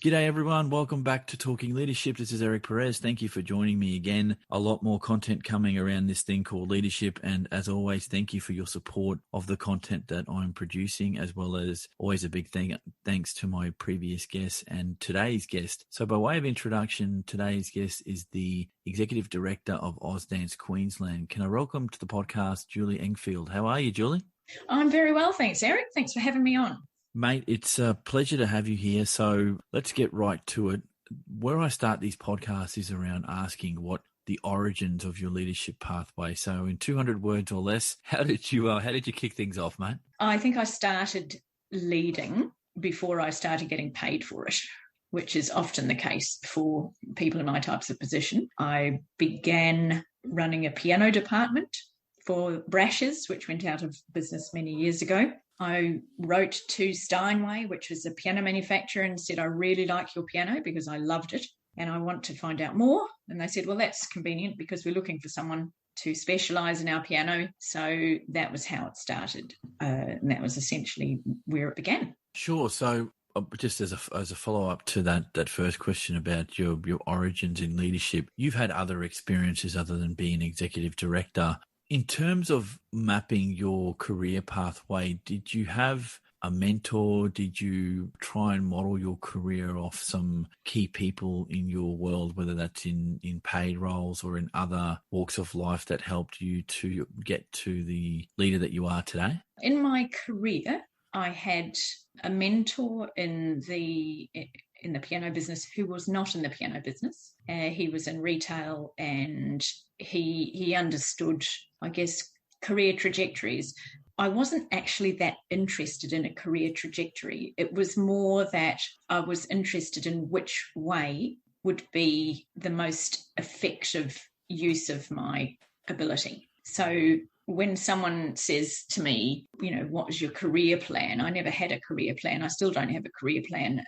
G'day everyone, welcome back to Talking Leadership. This is Eric Perez. Thank you for joining me again. A lot more content coming around this thing called leadership, and as always, thank you for your support of the content that I'm producing, as well as always a big thanks to my previous guests and today's guest. So by way of introduction, today's guest is the Executive Director of Ausdance Queensland. Can I welcome to the podcast Julie Englefield? How are you, Julie? I'm very well, thanks, Eric. Thanks for having me on. Mate, it's a pleasure to have you here. So let's get right to it. Where I start these podcasts is around asking what the origins of your leadership pathway. So in 200 words or less, how did you kick things off, mate? I think I started leading before I started getting paid for it, which is often the case for people in my types of position. I began running a piano department for Brashes, which went out of business many years ago. I wrote to Steinway, which was a piano manufacturer, and said, I really like your piano because I loved it and I want to find out more. And they said, well, that's convenient because we're looking for someone to specialise in our piano. So that was how it started. And that was essentially where it began. Sure. So just as a follow-up to that first question about your origins in leadership, you've had other experiences other than being executive director. In terms of mapping your career pathway, did you have a mentor? Did you try and model your career off some key people in your world, whether that's in paid roles or in other walks of life that helped you to get to the leader that you are today? In my career, I had a mentor in the piano business who was not in the piano business. He was in retail, and he understood, I guess, career trajectories. I wasn't actually that interested in a career trajectory. It was more that I was interested in which way would be the most effective use of my ability. So when someone says to me, what was your career plan? I never had a career plan. I still don't have a career plan.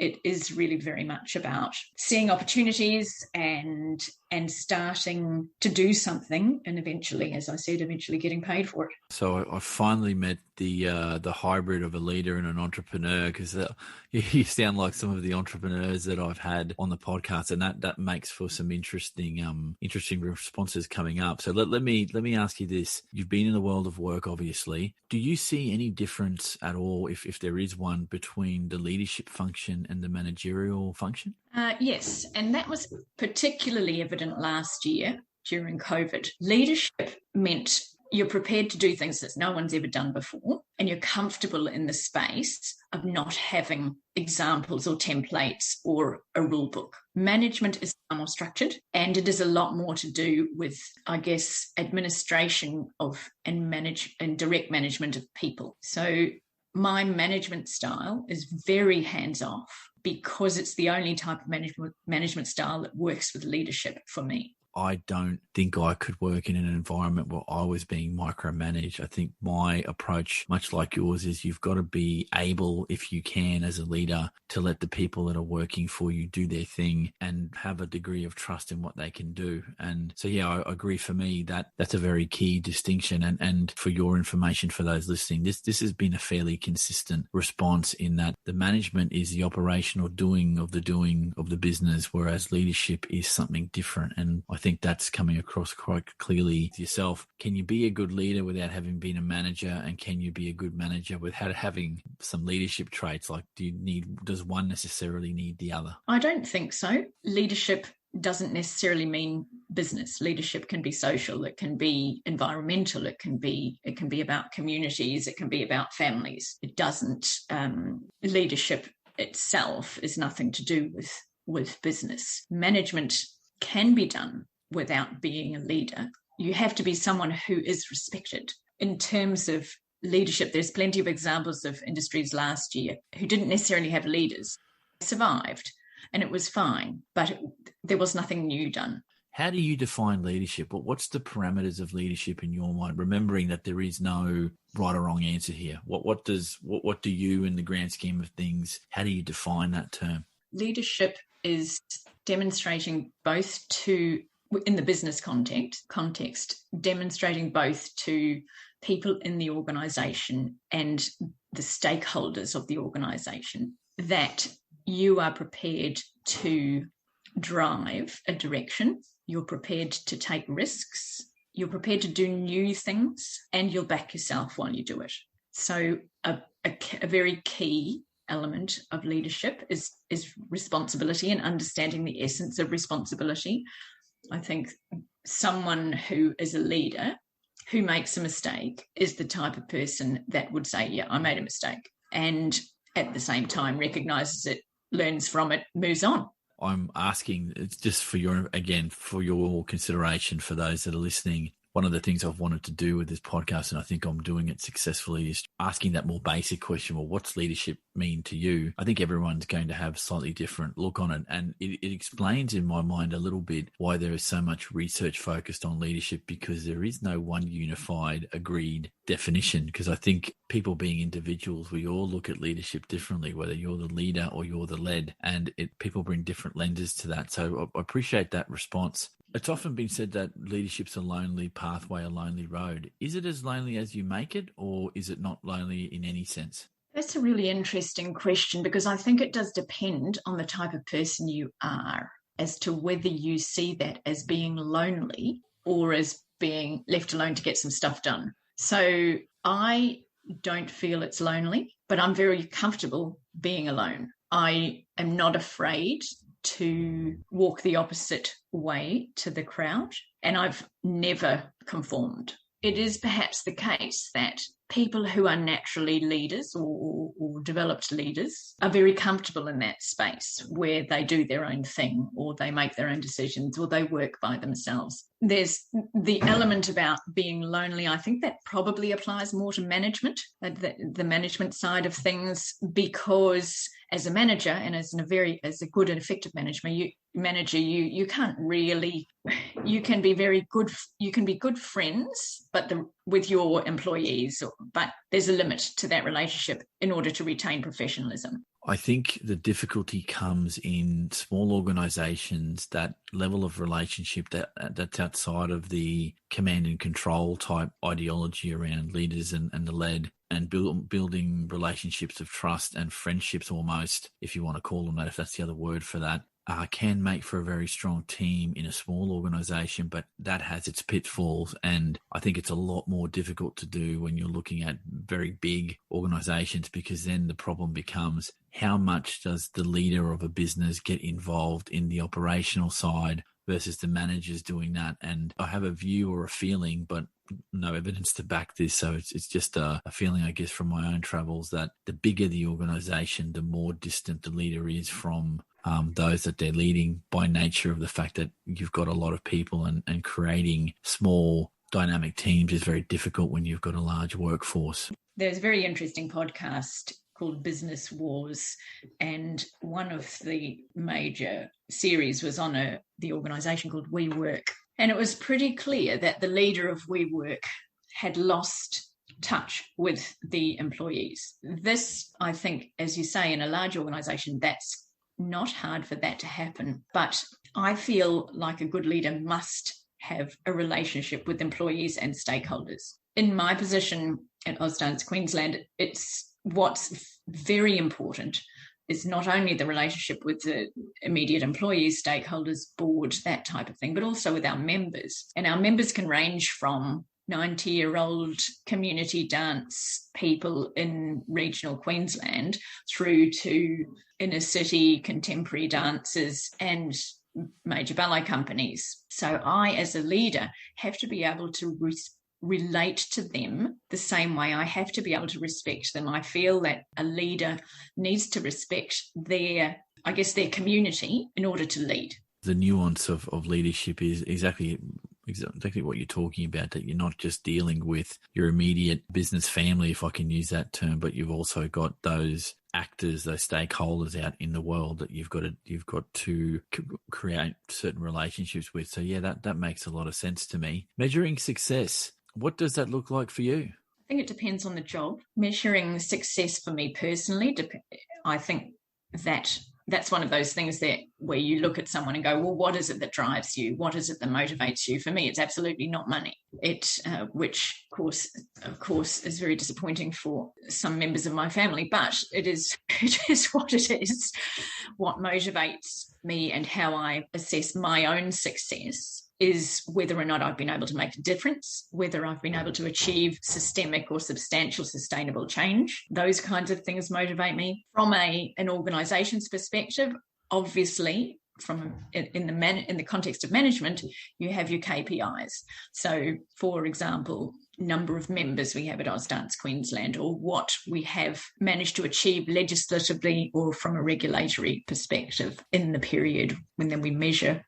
It is really very much about seeing opportunities and starting to do something, and eventually, as I said, getting paid for it. So I finally met the hybrid of a leader and an entrepreneur, because you sound like some of the entrepreneurs that I've had on the podcast, and that makes for some interesting responses coming up. So let me ask you this: you've been in the world of work, obviously. Do you see any difference at all, if there is one, between the leadership function and the managerial function? Yes, and that was particularly evident last year during COVID. Leadership meant you're prepared to do things that no one's ever done before, and you're comfortable in the space of not having examples or templates or a rule book. Management is far more structured, and it is a lot more to do with, I guess, administration of and direct management of people. So my management style is very hands-off, because it's the only type of management style that works with leadership for me. I don't think I could work in an environment where I was being micromanaged. I think my approach, much like yours, is you've got to be able, if you can, as a leader, to let the people that are working for you do their thing and have a degree of trust in what they can do. And so, yeah, I agree. For me, that's a very key distinction. And for your information, for those listening, this has been a fairly consistent response, in that the management is the operational doing of the business, whereas leadership is something different. And I think that's coming across quite clearly to yourself. Can you be a good leader without having been a manager? And can you be a good manager without having some leadership traits? Like, does one necessarily need the other? I don't think so. Leadership doesn't necessarily mean business. Leadership can be social, it can be environmental, it can be about communities, it can be about families. It doesn't, leadership itself is nothing to do with business. Management can be done without being a leader. You have to be someone who is respected. In terms of leadership, there's plenty of examples of industries last year who didn't necessarily have leaders, survived, and it was fine, but there was nothing new done. How do you define leadership? What's the parameters of leadership in your mind? Remembering that there is no right or wrong answer here. What do you, in the grand scheme of things, how do you define that term? Leadership is demonstrating both to, in the business context, demonstrating both to people in the organisation and the stakeholders of the organisation that you are prepared to drive a direction, you're prepared to take risks, you're prepared to do new things, and you'll back yourself while you do it. So a very key element of leadership is responsibility and understanding the essence of responsibility. I think someone who is a leader who makes a mistake is the type of person that would say, yeah, I made a mistake, and at the same time recognizes it, learns from it, moves on. I'm asking, it's just for your consideration for those that are listening. One of the things I've wanted to do with this podcast, and I think I'm doing it successfully, is asking that more basic question, well, what's leadership mean to you? I think everyone's going to have a slightly different look on it. And it explains in my mind a little bit why there is so much research focused on leadership, because there is no one unified, agreed definition. Because I think people being individuals, we all look at leadership differently, whether you're the leader or you're the led, and people bring different lenses to that. So I appreciate that response. It's often been said that leadership's a lonely pathway, a lonely road. Is it as lonely as you make it, or is it not lonely in any sense? That's a really interesting question, because I think it does depend on the type of person you are as to whether you see that as being lonely or as being left alone to get some stuff done. So I don't feel it's lonely, but I'm very comfortable being alone. I am not afraid to walk the opposite way to the crowd, and I've never conformed. It is perhaps the case that people who are naturally leaders or developed leaders are very comfortable in that space where they do their own thing, or they make their own decisions, or they work by themselves. There's the element about being lonely. I think that probably applies more to management, the management side of things, because as a manager and as a good and effective manager, you can't really, you can be very good, you can be good friends, but with your employees, but there's a limit to that relationship in order to retain professionalism. I think the difficulty comes in small organizations, that level of relationship that's outside of the command and control type ideology around leaders and the led, and building relationships of trust and friendships almost, if you want to call them that, if that's the other word for that, can make for a very strong team in a small organization, but that has its pitfalls. And I think it's a lot more difficult to do when you're looking at very big organizations, because then the problem becomes, how much does the leader of a business get involved in the operational side versus the managers doing that? And I have a view or a feeling, but no evidence to back this. So it's just a feeling, I guess, from my own travels, that the bigger the organization, the more distant the leader is from those that they're leading, by nature of the fact that you've got a lot of people, and creating small dynamic teams is very difficult when you've got a large workforce. There's a very interesting podcast called Business Wars, and one of the major series was on the organisation called WeWork, and it was pretty clear that the leader of WeWork had lost touch with the employees. This, I think, as you say, in a large organisation, that's not hard for that to happen. But I feel like a good leader must have a relationship with employees and stakeholders. In my position at Ausdance Queensland, what's very important is not only the relationship with the immediate employees, stakeholders, board, that type of thing, but also with our members. And our members can range from 90-year-old community dance people in regional Queensland through to inner city contemporary dancers and major ballet companies. So I, as a leader, have to be able to relate to them the same way I have to be able to respect them. I feel that a leader needs to respect their community in order to lead. The nuance of leadership is exactly what you're talking about, that you're not just dealing with your immediate business family, if I can use that term, but you've also got those actors, those stakeholders out in the world that you've got to create certain relationships with. So yeah, that makes a lot of sense to me. Measuring success, what does that look like for you? I think it depends on the job. Measuring success for me personally, I think that that's one of those things where you look at someone and go, well, what is it that drives you? What is it that motivates you? For me, it's absolutely not money. Which of course, is very disappointing for some members of my family, but it is what it is. What motivates me and how I assess my own success is whether or not I've been able to make a difference, whether I've been able to achieve systemic or substantial sustainable change. Those kinds of things motivate me. From an organisation's perspective, obviously, in the context of management, you have your KPIs. So, for example, number of members we have at Ausdance Queensland, or what we have managed to achieve legislatively or from a regulatory perspective in the period when then we measure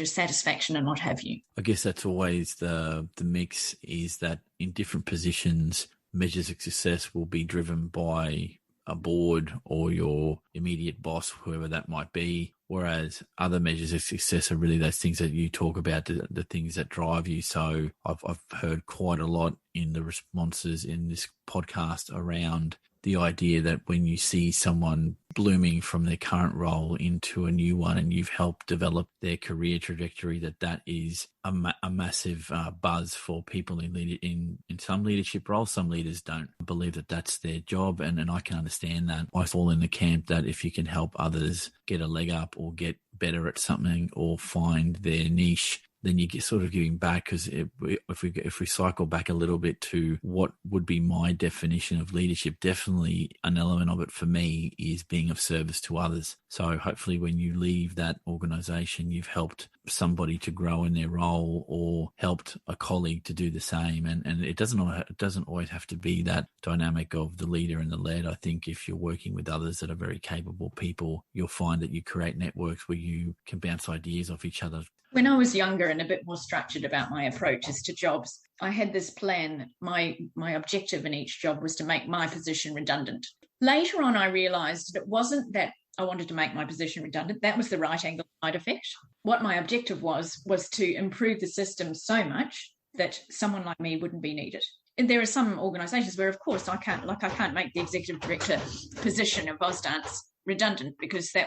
satisfaction and what have you. I guess that's always the mix, is that in different positions, measures of success will be driven by a board or your immediate boss, whoever that might be, whereas other measures of success are really those things that you talk about, the things that drive you. So I've heard quite a lot in the responses in this podcast around the idea that when you see someone blooming from their current role into a new one and you've helped develop their career trajectory, that is a massive buzz for people in some leadership roles. Some leaders don't believe that that's their job, and I can understand that. I fall in the camp that if you can help others get a leg up or get better at something or find their niche, then you get sort of giving back. Because if we cycle back a little bit to what would be my definition of leadership, definitely an element of it for me is being of service to others. So hopefully when you leave that organisation, you've helped somebody to grow in their role or helped a colleague to do the same. And it doesn't always have to be that dynamic of the leader and the led. I think if you're working with others that are very capable people, you'll find that you create networks where you can bounce ideas off each other. When I was younger and a bit more structured about my approaches to jobs, I had this plan. My objective in each job was to make my position redundant. Later on, I realised that it wasn't that I wanted to make my position redundant. That was the right angle side effect. What my objective was to improve the system so much that someone like me wouldn't be needed. And there are some organisations where, of course, I can't make the executive director position of Ausdance redundant, because that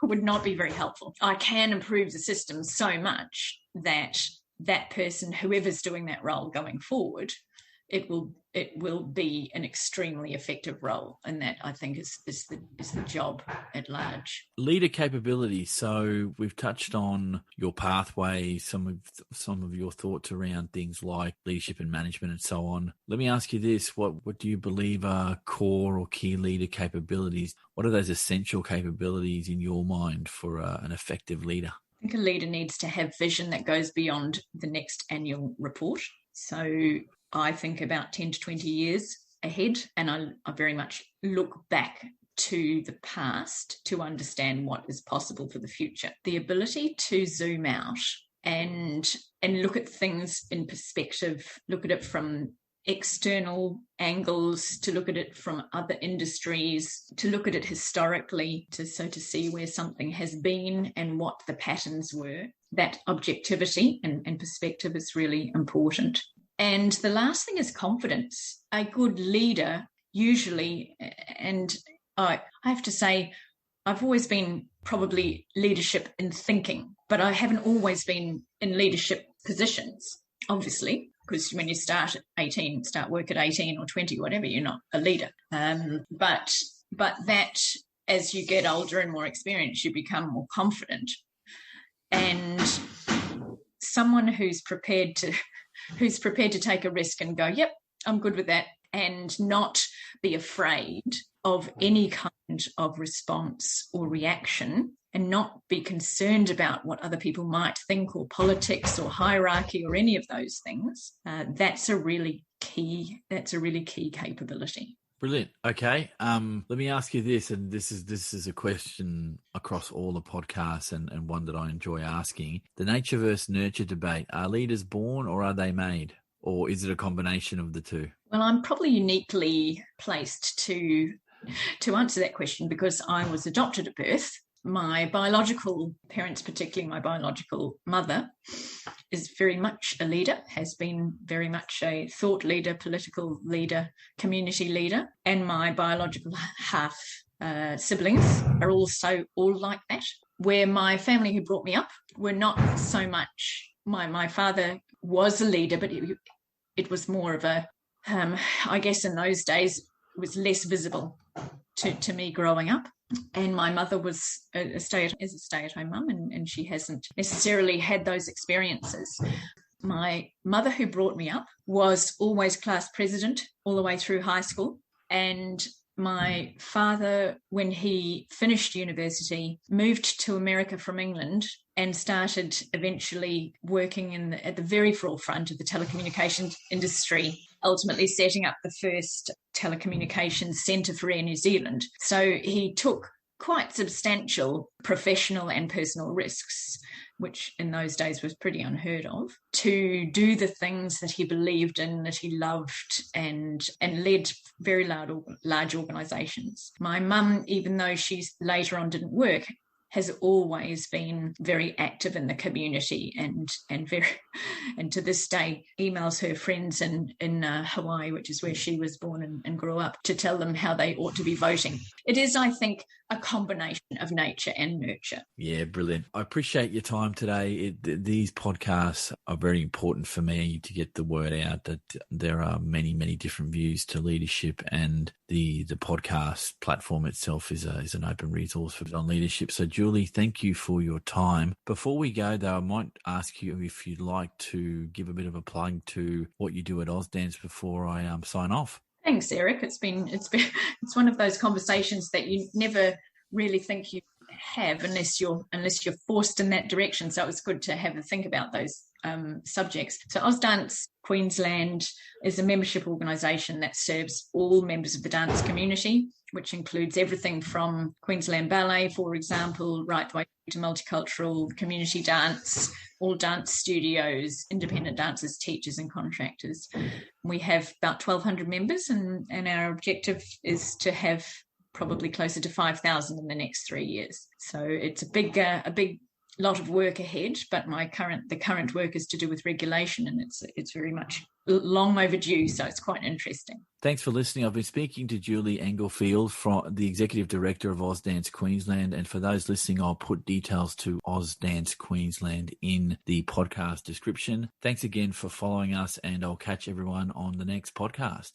would not be very helpful. I can improve the system so much that that person, whoever's doing that role going forward, it will be an extremely effective role, and that I think is the job at large. Leader capability. So we've touched on your pathway, some of your thoughts around things like leadership and management and so on. Let me ask you this: what do you believe are core or key leader capabilities? What are those essential capabilities in your mind for an effective leader? I think a leader needs to have vision that goes beyond the next annual report. So I think about 10 to 20 years ahead, and I very much look back to the past to understand what is possible for the future. The ability to zoom out and look at things in perspective, look at it from external angles, to look at it from other industries, to look at it historically, to see where something has been and what the patterns were. That objectivity and perspective is really important. And the last thing is confidence. A good leader usually, and I have to say, I've always been probably leadership in thinking, but I haven't always been in leadership positions, obviously, because when you start work at 18 or 20, whatever, you're not a leader. But that as you get older and more experienced, you become more confident. And someone who's prepared to take a risk and go, yep, I'm good with that, and not be afraid of any kind of response or reaction, and not be concerned about what other people might think, or politics or hierarchy or any of those things. That's a really key capability. Brilliant. Okay. Let me ask you this, and this is a question across all the podcasts and one that I enjoy asking. The nature versus nurture debate. Are leaders born or are they made? Or is it a combination of the two? Well, I'm probably uniquely placed to answer that question, because I was adopted at birth. My biological parents, particularly my biological mother, is very much a leader, has been very much a thought leader, political leader, community leader. And my biological half siblings are also all like that. Where my family who brought me up were not so much. My father was a leader, but it was more of a, I guess in those days, it was less visible to me growing up. And my mother was a stay-at-home mum, and she hasn't necessarily had those experiences. My mother, who brought me up, was always class president all the way through high school. And my father, when he finished university, moved to America from England and started eventually working at the very forefront of the telecommunications industry, ultimately setting up the first telecommunications centre for Air New Zealand. So he took quite substantial professional and personal risks, which in those days was pretty unheard of, to do the things that he believed in, that he loved, and led very large organisations. My mum, even though she later on didn't work, has always been very active in the community and to this day emails her friends in Hawaii, which is where she was born and grew up, to tell them how they ought to be voting. It is, I think, a combination of nature and nurture. Yeah, brilliant. I appreciate your time today. These podcasts are very important for me to get the word out that there are many, many different views to leadership, and the podcast platform itself is an open resource on leadership. So, Julie, thank you for your time. Before we go, though, I might ask you if you'd like to give a bit of a plug to what you do at Ausdance before I sign off. Thanks, Eric. It's one of those conversations that you never really think you have unless you're forced in that direction. So it's good to have a think about those subjects. So Ausdance Queensland is a membership organisation that serves all members of the dance community, which includes everything from Queensland Ballet, for example, right the way to multicultural community dance, all dance studios, independent dancers, teachers and contractors. We have about 1,200 members, and our objective is to have probably closer to 5,000 in the next 3 years. So it's a big lot of work ahead, but the current work is to do with regulation, and it's very much long overdue, so it's quite interesting. Thanks for listening. I've been speaking to Julie Englefield, the Executive Director of Ausdance Queensland, and for those listening, I'll put details to Ausdance Queensland in the podcast description. Thanks again for following us, and I'll catch everyone on the next podcast.